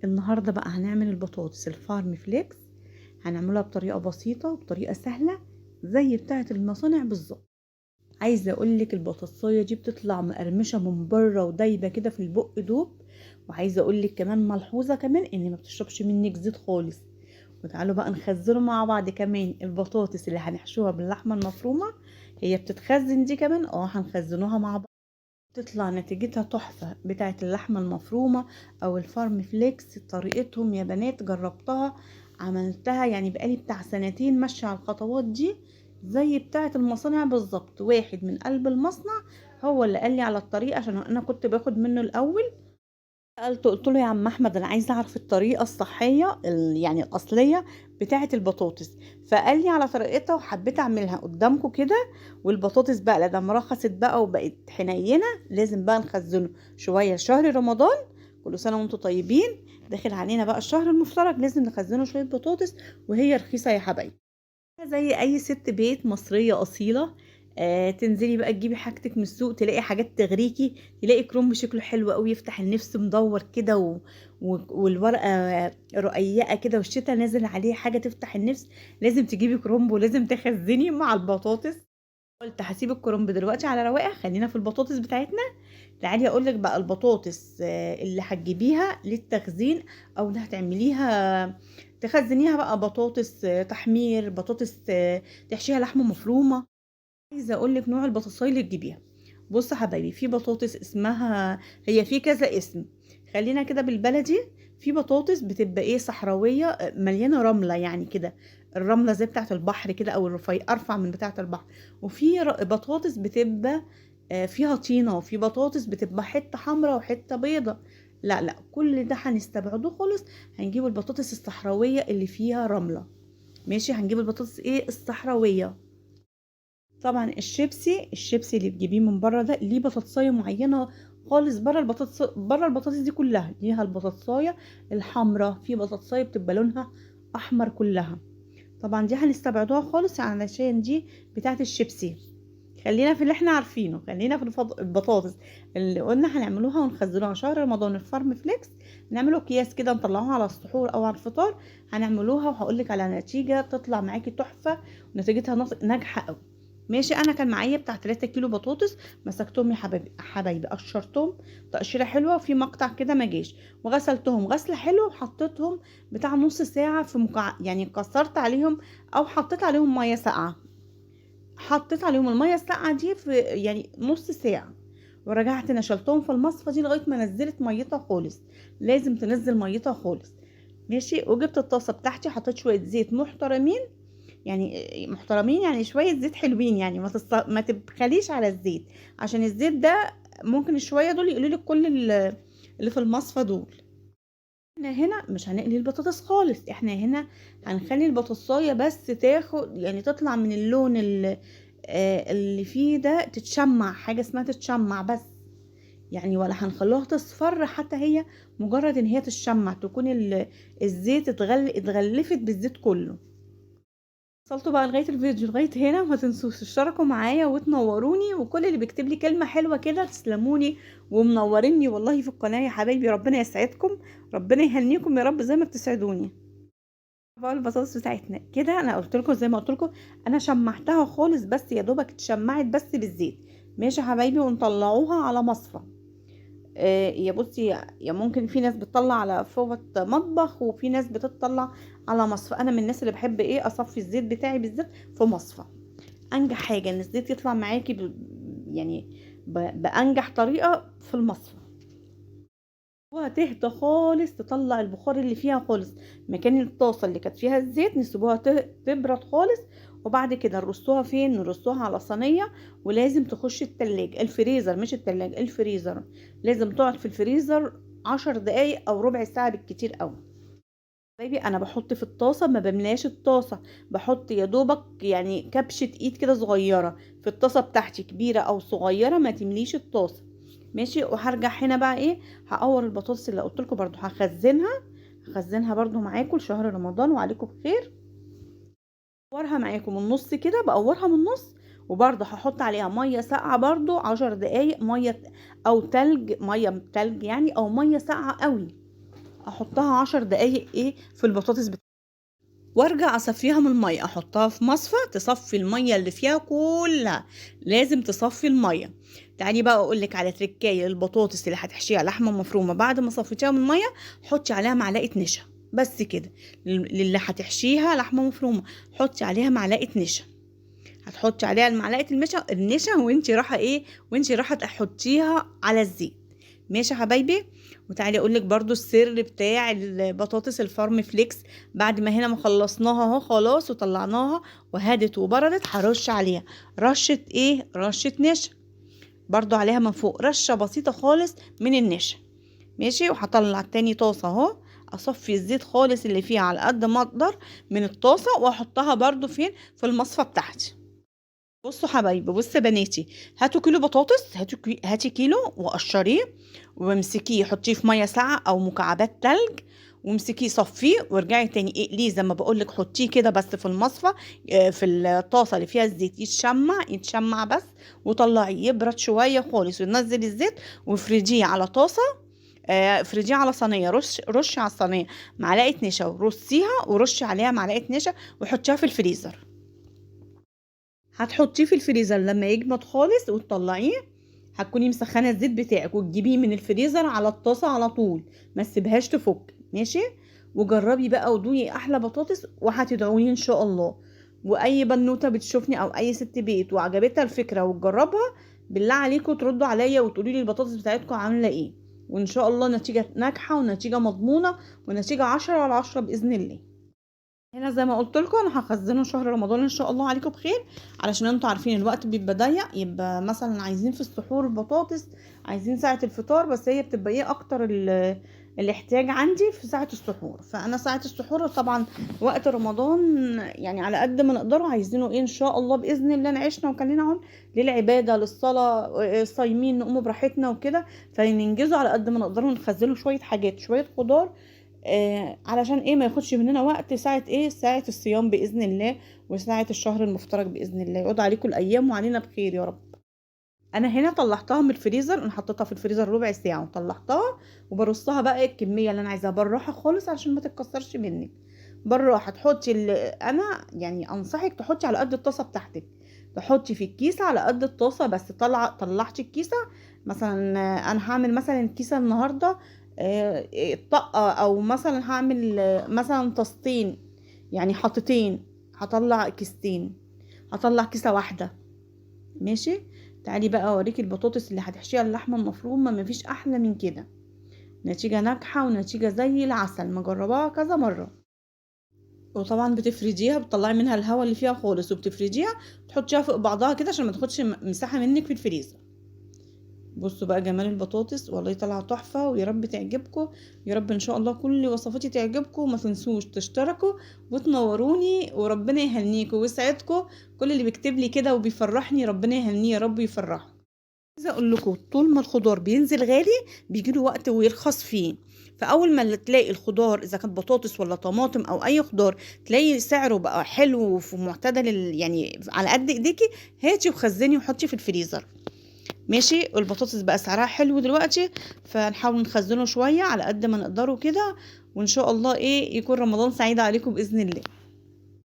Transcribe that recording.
النهاردة بقى هنعمل البطاطس الفارم فليكس. هنعملها بطريقة بسيطة وبطريقة سهلة زي بتاعة المصانع بالظبط. عايزة اقولك البطاطساية دي بتطلع مقرمشة من بره ودايبة كده في البق دوب. وعايزة اقولك كمان ملحوظة كمان ان ما بتشربش منك زيت خالص. وتعالوا بقى نخزنوا مع بعض كمان البطاطس اللي هنحشوها باللحمة المفرومة. هي بتتخزن دي كمان هنخزنوها مع بعض. تطلع نتيجتها تحفة بتاعة اللحمة المفرومة او الفارم فليكس. طريقتهم يا بنات جربتها، عملتها يعني بقالي بتاع سنتين ماشية على الخطوات دي زي بتاعة المصانع بالظبط. واحد من قلب المصنع هو اللي قال لي على الطريقة عشان انا كنت باخد منه الاول. قلت له يا عم احمد انا عايزه اعرف الطريقه الصحيه يعني الاصليه بتاعه البطاطس. فقال لي على طريقتها وحبيت اعملها قدامكم كده. والبطاطس بقى لما رخصت بقى وبقت حنينه لازم بقى نخزنه شويه شهر رمضان. كل سنه وانتم طيبين، داخل علينا بقى الشهر المفترج، لازم نخزنه شويه بطاطس وهي رخيصه يا حبايبي. زي اي ست بيت مصرية اصيلة. تنزلي بقى تجيبي حاجتك من السوق تلاقي حاجات تغريكي. تلاقي كرومب شكله حلو قوي يفتح النفس مدور كده والورقة رقيقة كده والشتا نازل عليه حاجة تفتح النفس. لازم تجيبي كرومب ولازم تخزني مع البطاطس. قلت هسيب الكرنب دلوقتي على رواقه، خلينا في البطاطس بتاعتنا. تعالي اقول لك بقى البطاطس اللي هتجيبيها للتخزين او اللي هتعمليها تخزنيها بقى. بطاطس تحمير، بطاطس تحشيها لحمه مفرومه. عايزه اقول لك نوع البطاطساي اللي تجيبيها. بص يا حبايبي، في بطاطس اسمها، هي في كذا اسم، خلينا كده بالبلدي. في بطاطس بتبقى صحراويه مليانه رمله يعني كده. الرمله زي بتاعه البحر كده او الرفيع ارفع من بتاعه البحر. وفي بطاطس بتبقى فيها طينه. وفي بطاطس بتبقى حته حمراء وحته بيضه. لا لا، كل ده هنستبعده خالص. هنجيب البطاطس الصحراويه اللي فيها رمله. ماشي، هنجيب البطاطس الصحراويه. طبعا الشيبسي اللي بتجيبيه من بره ده ليه بطاطسايه معينه خالص. بره البطاطس دي كلها ليها البطاطسايه الحمراء. في بطاطسايه بتبقى لونها احمر كلها. طبعا دي هنستبعدوها خالص علشان دي بتاعت الشيبسي. خلينا في اللي احنا عارفينه، خلينا في البطاطس اللي قلنا هنعملوها ونخزنوها شهر رمضان. الفارم فليكس نعمله اكياس كده نطلعوها على السحور او على الفطار. هنعملوها وهقولك على نتيجة تطلع معاكي تحفة ونتيجتها ناجحة قوي. ماشي، انا كان معايا بتاع 3 كيلو بطاطس. مسكتهم يا حبايبي قشرتهم تقشيره حلوه وفي مقطع كده ما جاش. وغسلتهم غسله حلوه وحطيتهم بتاع نص ساعه في يعني كسرت عليهم او حطيت عليهم ميه ساقعه. حطيت عليهم الميه الساقعه دي في يعني نص ساعه. ورجعت نشلتهم في المصفى دي لغايه ما نزلت ميتها خالص. لازم تنزل ميتها خالص. ماشي، وجبت الطاسه بتاعتي حطيت شويه زيت محترمين. يعني محترمين يعني شويه زيت حلوين، يعني ما تبخليش على الزيت. عشان الزيت ده ممكن شويه دول يقولوا لك كل اللي في المصفى دول. احنا هنا مش هنقلي البطاطس خالص، احنا هنا هنخلي البطاطساية بس تاخد يعني تطلع من اللون اللي فيه ده، تتشمع. حاجة اسمها تتشمع بس. يعني ولا هنخلوها تصفر حتى، هي مجرد ان هي تتشمع تكون الزيت اتغلفت بالزيت كله. وصلتوا بقى لغاية الفيديو لغاية هنا، ما تنسوش تشتركوا معايا وتنوروني. وكل اللي بيكتب لي كلمة حلوة كده تسلموني ومنوريني والله في القناة يا حبايبي. ربنا يسعدكم، ربنا يهنيكم يا رب زي ما بتسعدوني. بقى البطاطس بتاعتنا كده انا قلت لكم زي ما قلت لكم، انا شمعتها خالص بس يا دوبك اتشمعت بس بالزيت. ماشي يا حبايبي، ونطلعوها على مصفى. يا بصي، يا ممكن في ناس بتطلع على فوط مطبخ وفي ناس بتطلع على مصفى. انا من الناس اللي بحب اصفي الزيت بتاعي بالذات في مصفى. انجح حاجه ان الزيت يطلع معاكي يعني بانجح طريقه في المصفى. وهتهدى خالص، تطلع البخار اللي فيها خالص. مكان الطاسه اللي كانت فيها الزيت نسيبوها تبرد خالص. وبعد كده نرصوها فين؟ نرصوها على صينيه. ولازم تخش الفريزر، مش التلاجة، الفريزر. لازم تقعد في الفريزر 10 دقايق او ربع ساعه بالكتير قوي. بيبي انا بحط في الطاسه، ما بملاش الطاسه. بحط يا دوبك يعني كبشه ايد كده صغيره في الطاسه بتاعتي، كبيره او صغيره ما تمليش الطاسه. ماشي، وهرجع هنا بقى هقور البطاطس اللي قلت لكم برضو هخزنها برضو معاكم لشهر رمضان وعليكم بخير. بقورها معاكم من النص كده، بقورها من النص. وبرضه هحط عليها ميه ساقعه برضو 10 دقايق، ميه او تلج، ميه تلج يعني او ميه ساقعه قوي. احطها 10 دقايق ايه في البطاطس وارجع اصفيها من الميه، احطها في مصفى تصفي الميه اللي فيها كلها، لازم تصفي الميه. تعالي بقى اقول لك على تركايه البطاطس اللي هتحشيها لحمه مفرومه بعد ما صفيتيها من الميه، حطي عليها معلقه نشا بس كده. اللي هتحشيها لحمه مفرومه حطي عليها معلقه نشا، هتحطي عليها معلقه النشا وانتي رايحه تحطيها على الزيت. ماشي يا حبايبي. وتعالي اقول لك برضو السر بتاع البطاطس الفارم فليكس. بعد ما هنا ما خلصناها اهو خلاص وطلعناها وهدت وبردت، هرش عليها رشه نشا برضو عليها من فوق رشه بسيطه خالص من النشا. ماشي. وهطلع تاني طاسه اهو، اصفي الزيت خالص اللي فيها على قد ما اقدر من الطاسه واحطها برضو فين في المصفى بتاعتي. بصوا حبايبي، بصوا بناتي، هاتوا كيلو بطاطس، هاتي كيلو وقشريه وامسكيه حطيه في ميه ساقعه او مكعبات تلج، وامسكيه صفيه وارجعي تاني اقليه زي ما بقولك، حطيه كده بس في المصفى في الطاسه اللي فيها الزيت يتشمع بس، وطلعيه يبرد شويه خالص وننزل الزيت وافرديه على طاسه. افرديه على صينيه، رشي على الصينيه معلقه نشا ورصيها ورشي عليها معلقه نشا وحطيها في الفريزر. هتحطيه في الفريزر لما يجمد خالص وتطلعيه، هتكوني مسخنه الزيت بتاعك وتجيبيه من الفريزر على الطاسه على طول، ما تسيبهاش تفك. ماشي. وجربي بقى ودوقي احلى بطاطس وهتدعوني ان شاء الله. واي بنوته بتشوفني او اي ست بيت وعجبتها الفكره وتجربها، بالله عليكم تردوا عليا وتقولي لي البطاطس بتاعتكم عامله ايه، وان شاء الله نتيجه ناجحه ونتيجه مضمونه ونتيجه 10/10 باذن الله. هنا زي ما قلت لكم انا هخزنه شهر رمضان ان شاء الله عليكم بخير، علشان انتوا عارفين الوقت بيبقى ضيق، يبقى مثلا عايزين في السحور البطاطس، عايزين ساعة الفطار، بس هي بتبقى ايه اكتر الاحتياج عندي في ساعة السحور. فانا ساعة السحور طبعا وقت رمضان يعني على قد ما نقدروا عايزينه ايه ان شاء الله باذن الله نعيشنا وكلنا عون للعبادة للصلاة، صايمين نقوموا براحتنا وكده، فننجزوا على قد ما نقدروا نخزنوا شوية حاجات شوية خضار علشان ايه ما ياخدش مننا وقت ساعة الصيام بإذن الله وساعة الشهر المفترج بإذن الله. يقعد عليكم الأيام وعلينا بخير يا رب. أنا هنا طلعتها من الفريزر، أنا حطيتها في الفريزر ربع ساعة وطلعتها وبرصها بقى الكمية اللي أنا عايزاها بالراحة خالص علشان ما تتكسرش منك. بالراحة تحطي أنا يعني أنصحك تحطي على قد الطاسة بتاعتك، تحطي في الكيسة على قد الطاسة بس. طلعتي الكيسة مثلا، أنا هعمل مثلا الكيسة النهاردة طقة، او مثلا هعمل مثلا طاستين يعني حطتين، هطلع كيستين، هطلع كيسة واحدة. ماشي. تعالي بقى اوريكي البطاطس اللي هتحشيها اللحمة المفرومة، مفيش احلى من كده، نتيجة ناجحة ونتيجة زي العسل، مجرباها كذا مرة. وطبعا بتفرديها بتطلعي منها الهواء اللي فيها خالص وبتفرديها تحطيها فوق بعضها كده عشان ما تاخدش مساحة منك في الفريزر. بصوا بقى جمال البطاطس، والله طالعه تحفه، ويا رب تعجبكم، يا رب ان شاء الله كل وصفاتي تعجبكم. وما تنسوش تشتركوا وتنوروني، وربنا يهنيكم ويسعدكم. كل اللي بيكتب لي كده وبيفرحني ربنا يهنيه يا رب ويفرحه. عايزه اقول لكم طول ما الخضار بينزل غالي بيجي له وقت ويرخص فيه. فاول ما تلاقي الخضار اذا كانت بطاطس ولا طماطم او اي خضار تلاقي سعره بقى حلو وفي معتدل يعني على قد ايديكي، هاتي وخزني وحطي في الفريزر. ماشي. والبطاطس بقى سعرها حلو دلوقتي، فنحاول نخزنه شوية على قد ما نقدره كده، وان شاء الله يكون رمضان سعيد عليكم بإذن الله.